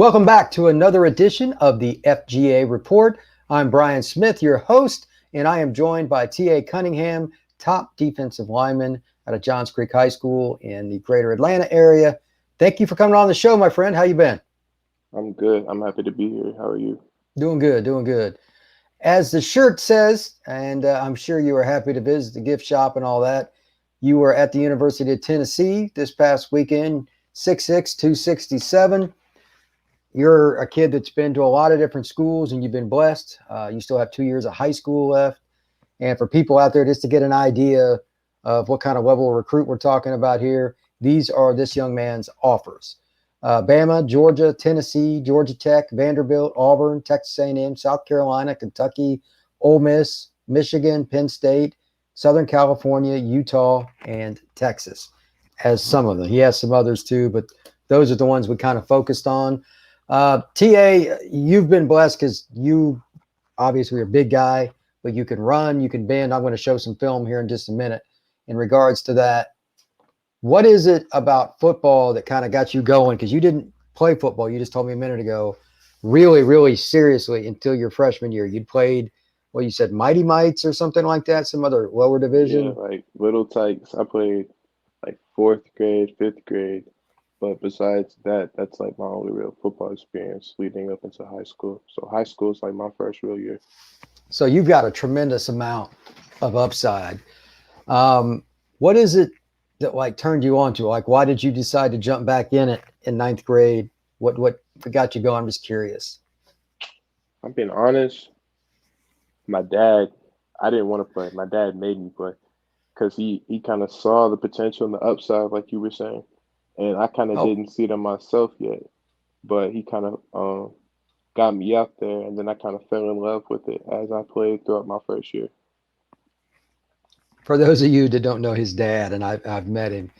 Welcome back to another edition of the FGA Report. I'm Brian Smith, your host, and I am joined by T.A. Cunningham, top defensive lineman out of Johns Creek High School in the greater Atlanta area. Thank you for coming on the show, my friend. How you been? I'm good. I'm happy to be here. How are you? Doing good, doing good. As the shirt says, and I'm sure you were happy to visit the gift shop and all that, you were at the University of Tennessee this past weekend, 6'6", 267. You're a kid that's been to a lot of different schools and you've been blessed. You still have 2 years of high school left. And for people out there, just to get an idea of what kind of level of recruit we're talking about here, these are this young man's offers. Bama, Georgia, Tennessee, Georgia Tech, Vanderbilt, Auburn, Texas A&M, South Carolina, Kentucky, Ole Miss, Michigan, Penn State, Southern California, Utah, and Texas as some of them. He has some others too, but those are the ones we kind of focused on. TA, you've been blessed because you obviously are a big guy, but you can run, you can bend. I'm going to show some film here in just a minute in regards to that. What is it about football that kind of got you going? Because you didn't play football. You just told me a minute ago, really, really seriously until your freshman year. You'd played, well, you said Mighty Mites or something like that, some other lower Yeah, division. like little tykes. I played like fourth grade, fifth grade. But besides that, that's like my only real football experience leading up into high school. So high school is like my first real year. So you've got a tremendous amount of upside. What is it that like turned you on to? Like, why did you decide to jump back in it in ninth grade? What got you going? I'm just curious. I'm being honest, my dad, I didn't want to play. My dad made me play because he kind of saw the potential and the upside, like you were saying. And I kind of Oh, didn't see it in myself yet. But he kind of got me out there, and then I kind of fell in love with it as I played throughout my first year. for those of you that don't know his dad, and I've met him,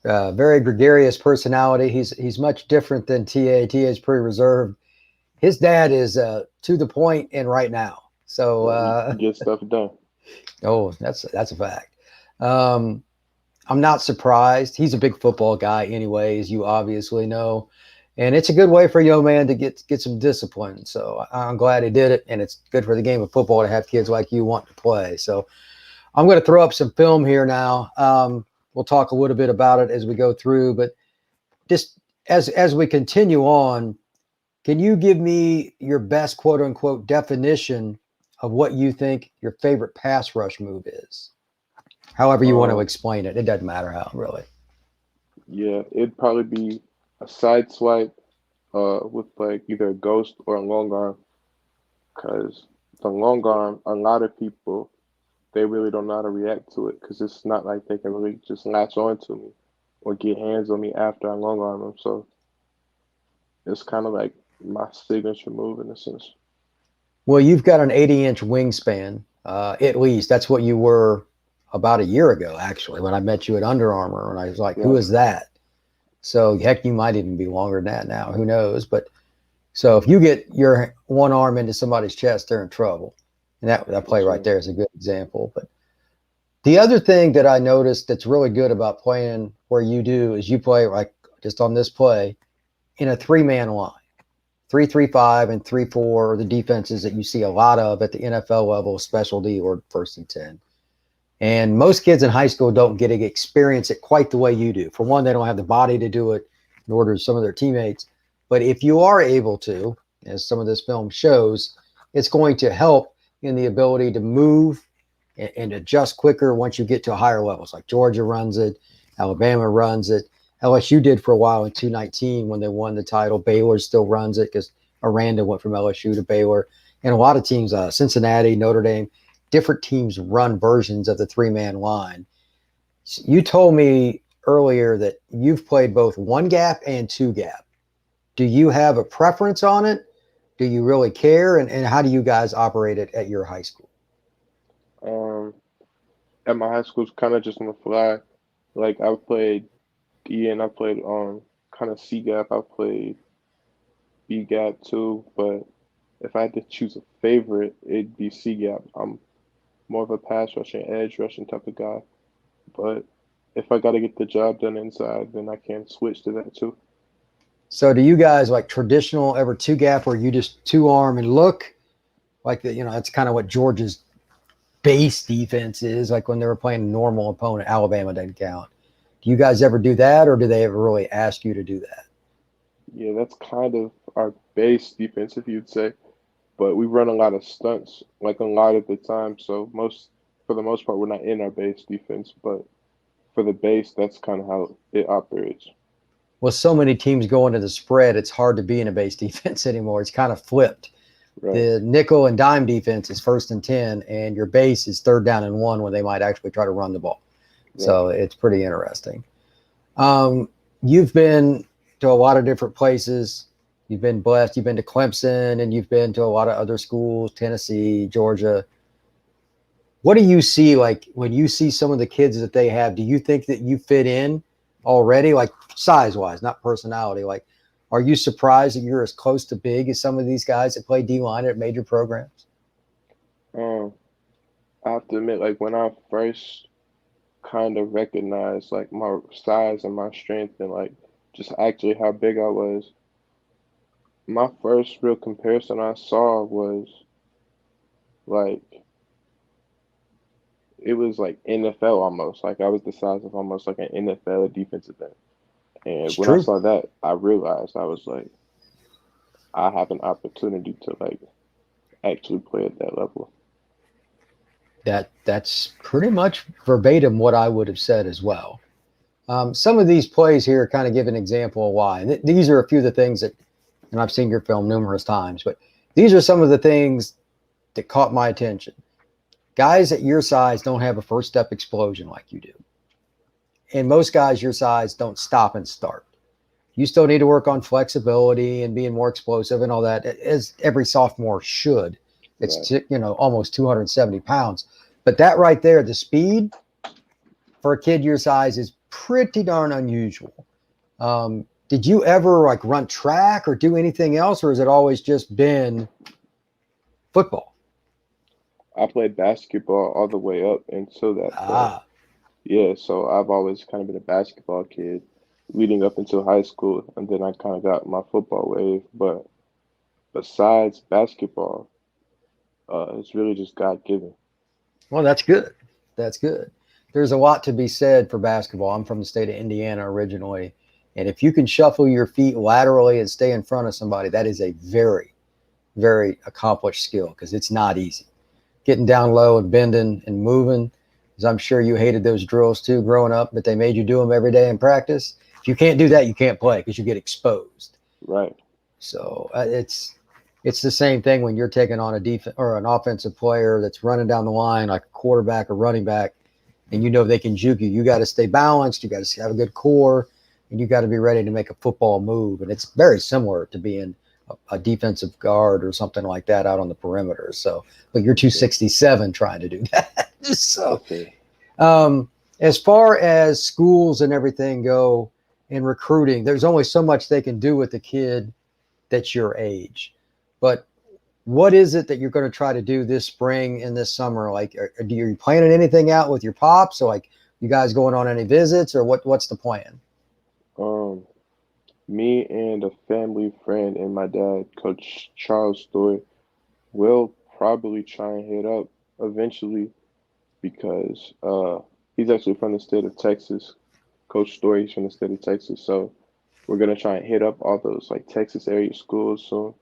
very gregarious personality. He's much different than TA. TA is pretty reserved. His dad is to the point and right now. So, Yeah, he gets stuff done. oh, that's a fact. Um, I'm not surprised. He's a big football guy, anyways. You obviously know, and it's a good way for a young man to get some discipline. So I'm glad he did it, and it's good for the game of football to have kids like you want to play. So I'm going to throw up some film here now. We'll talk a little bit about it as we go through, but just as we continue on, can you give me your best quote unquote definition of what you think your favorite pass rush move is? However you want to Um, explain it. It doesn't matter how, really. yeah, it'd probably be a side swipe with like either a ghost or a long arm, because the long arm, a lot of people they really don't know how to react to it because it's not like they can really just latch on to me or get hands on me after I long arm them. So it's kind of like my signature move in a sense. Well, you've got an 80-inch wingspan, at least. That's what you were about a year ago, actually, when I met you at Under Armour. And I was like, who Yeah, is that? So, heck, you might even be longer than that now. Who knows? But so if you get your one arm into somebody's chest, they're in trouble. And that play yes, right sir. there is a good example. But the other thing that I noticed that's really good about playing where you do is you play like just on this play in a three-man line. 3-3-5 and 3-4 are the defenses that you see a lot of at the NFL level, specialty or first and 10. And most kids in high school don't get to experience it quite the way you do. For one, they don't have the body to do it, nor do some of their teammates. But if you are able to, as some of this film shows, it's going to help in the ability to move and adjust quicker once you get to higher levels. Like Georgia runs it, Alabama runs it. LSU did for a while in 2019 when they won the title. Baylor still runs it because Aranda went from LSU to Baylor. And a lot of teams, Cincinnati, Notre Dame, different teams run versions of the three-man line. You told me earlier that you've played both one gap and two gap. Do you have a preference on it? Do you really care? And how do you guys operate it at your high school? Um, at my high school, it's kind of just on the fly. Like I played D and I played kind of C gap. I played B gap too, but if I had to choose a favorite, it'd be C gap. I'm more of a pass rushing, edge rushing type of guy. But if I got to get the job done inside, then I can switch to that too. So do you guys like traditional ever two gap where you just two arm and look like that? That's kind of what Georgia's base defense is like when they were playing a normal opponent. Alabama doesn't count. Do you guys ever do that, or do they ever really ask you to do that? Yeah, that's kind of our base defense, if you'd say. But we run a lot of stunts, like a lot of the time. So for the most part, we're not in our base defense. But for the base, that's kind of how it operates. Well, so many teams go into the spread, it's hard to be in a base defense anymore. It's kind of flipped. Right. The nickel and dime defense is 1st and 10, and your base is 3rd down and 1 when they might actually try to run the ball. Right. So it's pretty interesting. You've been to a lot of different places. You've been blessed. You've been to Clemson, and you've been to a lot of other schools, Tennessee, Georgia. What do you see like when you see some of the kids that they have? Do you think that you fit in already, like size-wise, not personality? Like, are you surprised that you're as close to big as some of these guys that play D-line at major programs? Um, I have to admit, like when I first kind of recognized like my size and my strength and like just actually how big I was, my first real comparison I saw was like it was like NFL almost. Like I was the size of almost like an NFL defensive end. And It's when I true. saw that, I realized I was like, I have an opportunity to like actually play at that level. That's pretty much verbatim what I would have said as well. Some of these plays here kind of give an example of why. And these are a few of the things that, and I've seen your film numerous times, but these are some of the things that caught my attention. Guys at your size don't have a first step explosion like you do. And most guys your size don't stop and start. You still need to work on flexibility and being more explosive and all that, as every sophomore should. Right. It's almost 270 pounds. But that right there, the speed for a kid your size is pretty darn unusual. Did you ever like run track or do anything else, or has it always just been football? I played basketball all the way up until that point. Ah, Yeah, so I've always kind of been a basketball kid leading up until high school, and then I kind of got my football wave. But besides basketball, it's really just God given. well, that's good. That's good. There's a lot to be said for basketball. I'm from the state of Indiana originally. And if you can shuffle your feet laterally and stay in front of somebody, that is a very, very accomplished skill because it's not easy. Getting down low and bending and moving, because I'm sure you hated those drills too growing up, but they made you do them every day in practice. If you can't do that, you can't play because you get exposed. Right. So it's the same thing when you're taking on a defense or an offensive player that's running down the line like a quarterback or running back, and they can juke you. You got to stay balanced. You got to have a good core, and you got to be ready to make a football move. And it's very similar to being a defensive guard or something like that out on the perimeter. So, but you're Yeah. 267 trying to do that. So, Okay. um, as far as schools and everything go in recruiting, there's only so much they can do with a kid that's your age. But what is it that you're going to try to do this spring and this summer? Like, are you planning anything out with your pops? So, like, you guys going on any visits, or what's the plan? Um, Me and a family friend and my dad, Coach Charles Story, will probably try and hit up eventually because he's actually from the state of Texas. Coach Story, he's from the state of Texas, so we're gonna try and hit up all those like Texas area schools soon.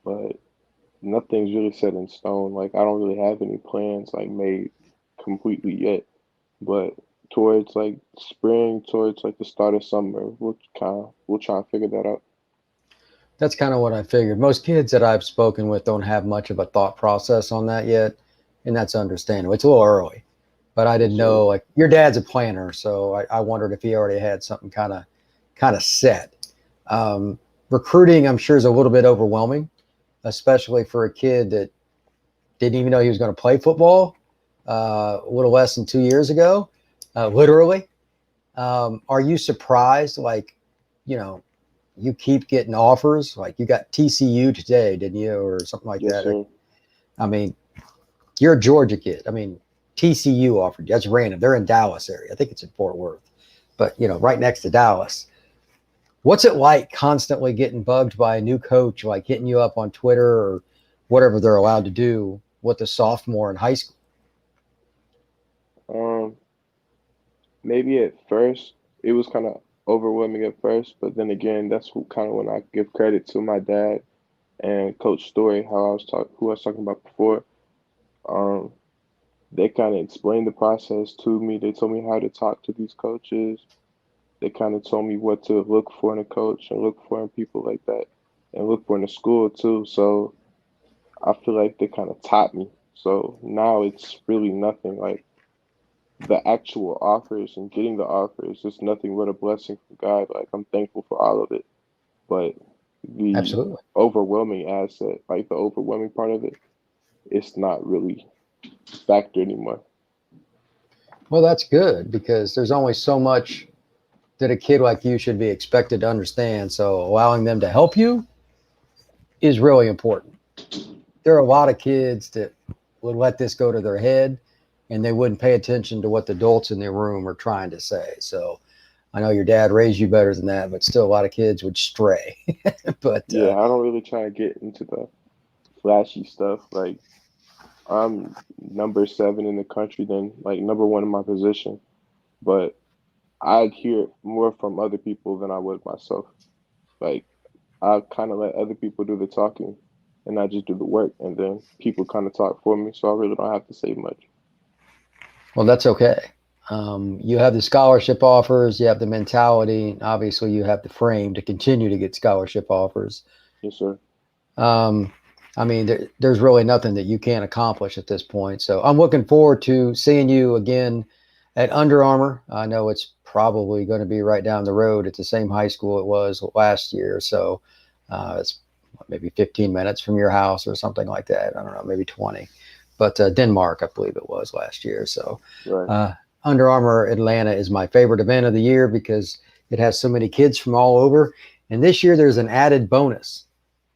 But nothing's really set in stone. Like I don't really have any plans like made completely yet. But towards like spring, towards like the start of summer, we'll try and figure that out. That's kind of what I figured. Most kids that I've spoken with don't have much of a thought process on that yet, and that's understandable. It's a little early, but I didn't Yes, know. sir. Like your dad's a planner, so I wondered if he already had something kind of set. Um, Recruiting, I'm sure, is a little bit overwhelming, especially for a kid that didn't even know he was going to play football a little less than 2 years ago, literally. Are you surprised? Like, you know, you keep getting offers. Like you got TCU today, didn't you, or something like Yes, that? sir. I mean, you're a Georgia kid. I mean, TCU offered you. That's random. They're in Dallas area. I think it's in Fort Worth, but right next to Dallas. What's it like constantly getting bugged by a new coach, like hitting you up on Twitter or whatever they're allowed to do with a sophomore in high school? Um, Maybe at first it was kind of overwhelming at first, but then again, that's kind of when I give credit to my dad and Coach Story, who I was talking about before. Um, they kind of explained the process to me. They told me how to talk to these coaches. They kind of told me what to look for in a coach and look for in people like that, and look for in the school too. So I feel like they kind of taught me. So now it's really nothing like the actual offers and getting the offers. It's nothing but a blessing from God. Like I'm thankful for all of it. But the Absolutely. overwhelming asset, like the overwhelming part of it, it's not really factor anymore. Well, that's good because there's only so much that a kid like you should be expected to understand. So allowing them to help you is really important. There are a lot of kids that would let this go to their head and they wouldn't pay attention to what the adults in their room are trying to say. So I know your dad raised you better than that, but still a lot of kids would stray. but Yeah, I don't really try to get into the flashy stuff. Like I'm number 7 in the country, then like number 1 in my position. But I'd hear it more from other people than I would myself. Like I kind of let other people do the talking, and I just do the work, and then people kind of talk for me. So I really don't have to say much. Well, that's okay. You have the scholarship offers, you have the mentality. Obviously, you have the frame to continue to get scholarship offers. Yes, sir. Um, I mean, there's really nothing that you can't accomplish at this point. So I'm looking forward to seeing you again at Under Armour. I know it's probably going to be right down the road at the same high school it was last year. So it's maybe 15 minutes from your house or something like that. I don't know, maybe 20. But Denmark, I believe it was last year. So Right. uh, Under Armour Atlanta is my favorite event of the year because it has so many kids from all over. And this year there's an added bonus.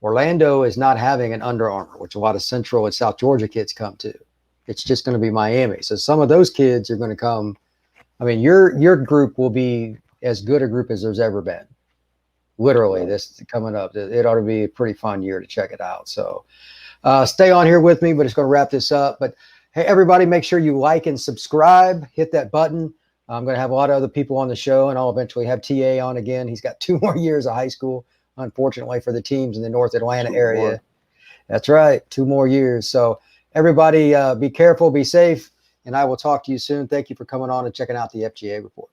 Orlando is not having an Under Armour, which a lot of Central and South Georgia kids come to. It's just going to be Miami. So some of those kids are going to come. I mean, your group will be as good a group as there's ever been. Literally, Right. this coming up, it ought to be a pretty fun year to check it out. So stay on here with me, but it's going to wrap this up. But hey, everybody, make sure you like and subscribe. Hit that button. I'm going to have a lot of other people on the show, and I'll eventually have TA on again. He's got 2 more years of high school, unfortunately, for the teams in the North Atlanta 2 area. more. That's right, 2 more years. So everybody, be careful, be safe, and I will talk to you soon. Thank you for coming on and checking out the FGA report.